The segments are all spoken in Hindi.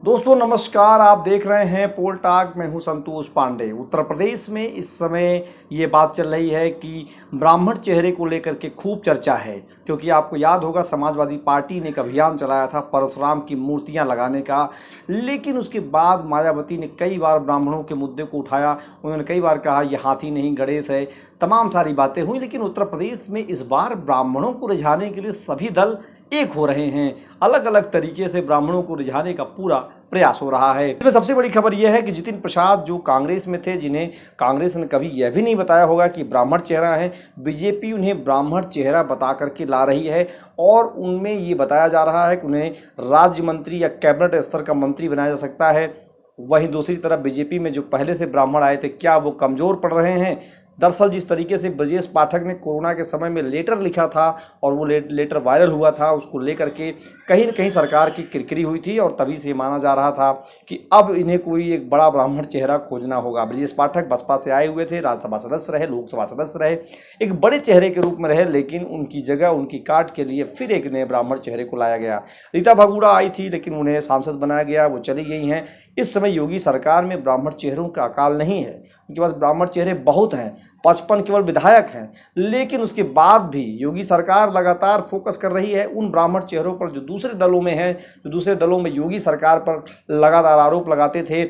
दोस्तों नमस्कार, आप देख रहे हैं पोल टॉक। मैं हूं संतोष पांडे। उत्तर प्रदेश में इस समय ये बात चल रही है कि ब्राह्मण चेहरे को लेकर के खूब चर्चा है, क्योंकि आपको याद होगा समाजवादी पार्टी ने एक अभियान चलाया था परशुराम की मूर्तियां लगाने का। लेकिन उसके बाद मायावती ने कई बार ब्राह्मणों के मुद्दे को उठाया। उन्होंने कई बार कहा ये हाथी नहीं गणेश है, तमाम सारी बातें हुई। लेकिन उत्तर प्रदेश में इस बार ब्राह्मणों को रिझाने के लिए सभी दल एक हो रहे हैं। अलग अलग तरीके से ब्राह्मणों को रिझाने का पूरा प्रयास हो रहा है। इसमें सबसे बड़ी खबर यह है कि जितिन प्रसाद जो कांग्रेस में थे, जिन्हें कांग्रेस ने कभी यह भी नहीं बताया होगा कि ब्राह्मण चेहरा है, बीजेपी उन्हें ब्राह्मण चेहरा बता करके ला रही है। और उनमें ये बताया जा रहा है कि उन्हें राज्य मंत्री या कैबिनेट स्तर का मंत्री बनाया जा सकता है। वहीं दूसरी तरफ बीजेपी में जो पहले से ब्राह्मण आए थे, क्या वो कमज़ोर पड़ रहे हैं? दरअसल जिस तरीके से ब्रजेश पाठक ने कोरोना के समय में लेटर लिखा था और वो लेटर वायरल हुआ था, उसको लेकर के कहीं न कहीं सरकार की किरकिरी हुई थी। और तभी से माना जा रहा था कि अब इन्हें कोई एक बड़ा ब्राह्मण चेहरा खोजना होगा। ब्रजेश पाठक बसपा से आए हुए थे, राज्यसभा सदस्य रहे, लोकसभा सदस्य रहे, एक बड़े चेहरे के रूप में रहे। लेकिन उनकी जगह, उनकी काट के लिए फिर एक नए ब्राह्मण चेहरे को लाया गया। रीता भगूड़ा आई थी, लेकिन उन्हें सांसद बनाया गया, वो चली गई हैं। इस समय योगी सरकार में ब्राह्मण चेहरों का अकाल नहीं है, उनके पास ब्राह्मण चेहरे बहुत हैं, 55 केवल विधायक हैं। लेकिन उसके बाद भी योगी सरकार लगातार फोकस कर रही है उन ब्राह्मण चेहरों पर जो दूसरे दलों में हैं, जो दूसरे दलों में योगी सरकार पर लगातार आरोप लगाते थे।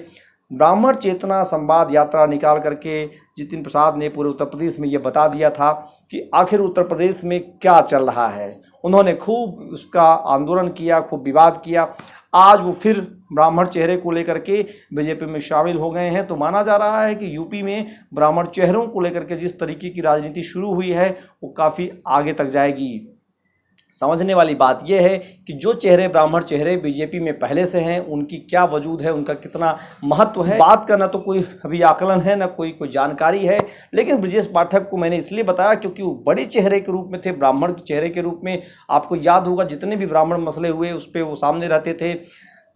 ब्राह्मण चेतना संवाद यात्रा निकाल करके जितिन प्रसाद ने पूरे उत्तर प्रदेश में ये बता दिया था कि आखिर उत्तर प्रदेश में क्या चल रहा है। उन्होंने खूब उसका आंदोलन किया, खूब विवाद किया। आज वो फिर ब्राह्मण चेहरे को लेकर के बीजेपी में शामिल हो गए हैं। तो माना जा रहा है कि यूपी में ब्राह्मण चेहरों को लेकर के जिस तरीके की राजनीति शुरू हुई है वो काफ़ी आगे तक जाएगी। समझने वाली बात यह है कि जो चेहरे ब्राह्मण चेहरे बीजेपी में पहले से हैं, उनकी क्या वजूद है, उनका कितना महत्व है, बात का ना तो कोई अभी आकलन है, ना कोई जानकारी है। लेकिन ब्रजेश पाठक को मैंने इसलिए बताया क्योंकि वो बड़े चेहरे के रूप में थे, ब्राह्मण चेहरे के रूप में। आपको याद होगा जितने भी ब्राह्मण मसले हुए उस पर वो सामने रहते थे।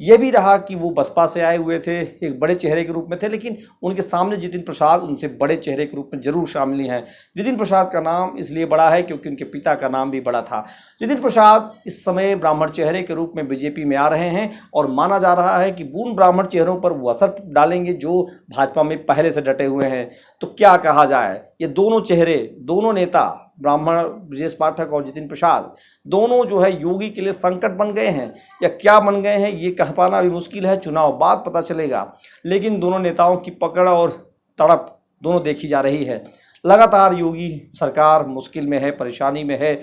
ये भी रहा कि वो बसपा से आए हुए थे, एक बड़े चेहरे के रूप में थे, लेकिन उनके सामने जितिन प्रसाद उनसे बड़े चेहरे के रूप में जरूर शामिल हैं। जितिन प्रसाद का नाम इसलिए बड़ा है क्योंकि उनके पिता का नाम भी बड़ा था। जितिन प्रसाद इस समय ब्राह्मण चेहरे के रूप में बीजेपी में आ रहे हैं और माना जा रहा है कि उन ब्राह्मण चेहरों पर वो असर डालेंगे जो भाजपा में पहले से डटे हुए हैं। तो क्या कहा जाए, ये दोनों चेहरे, दोनों नेता, ब्राह्मण ब्रजेश पाठक और जितिन प्रसाद, दोनों जो है योगी के लिए संकट बन गए हैं या क्या बन गए हैं, ये कह पाना भी मुश्किल है। चुनाव बाद पता चलेगा। लेकिन दोनों नेताओं की पकड़ और तड़प दोनों देखी जा रही है। लगातार योगी सरकार मुश्किल में है, परेशानी में है।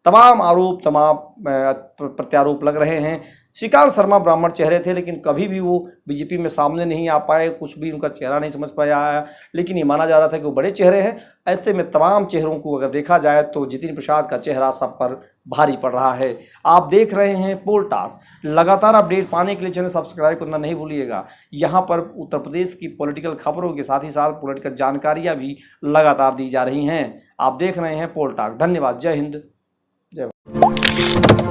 तमाम आरोप, तमाम प्रत्यारोप लग रहे हैं। श्रीकांत शर्मा ब्राह्मण चेहरे थे, लेकिन कभी भी वो बीजेपी में सामने नहीं आ पाए, कुछ भी उनका चेहरा नहीं समझ पाया। लेकिन ये माना जा रहा था कि वो बड़े चेहरे हैं। ऐसे में तमाम चेहरों को अगर देखा जाए तो जितिन प्रसाद का चेहरा सब पर भारी पड़ रहा है। आप देख रहे हैं पोल टॉक। लगातार अपडेट पाने के लिए चैनल सब्सक्राइब करना नहीं भूलिएगा। यहाँ पर उत्तर प्रदेश की पॉलिटिकल खबरों के साथ ही साथ पॉलिटिकल जानकारियाँ भी लगातार दी जा रही हैं। आप देख रहे हैं पोल टॉक। धन्यवाद। जय हिंद, जय भारत।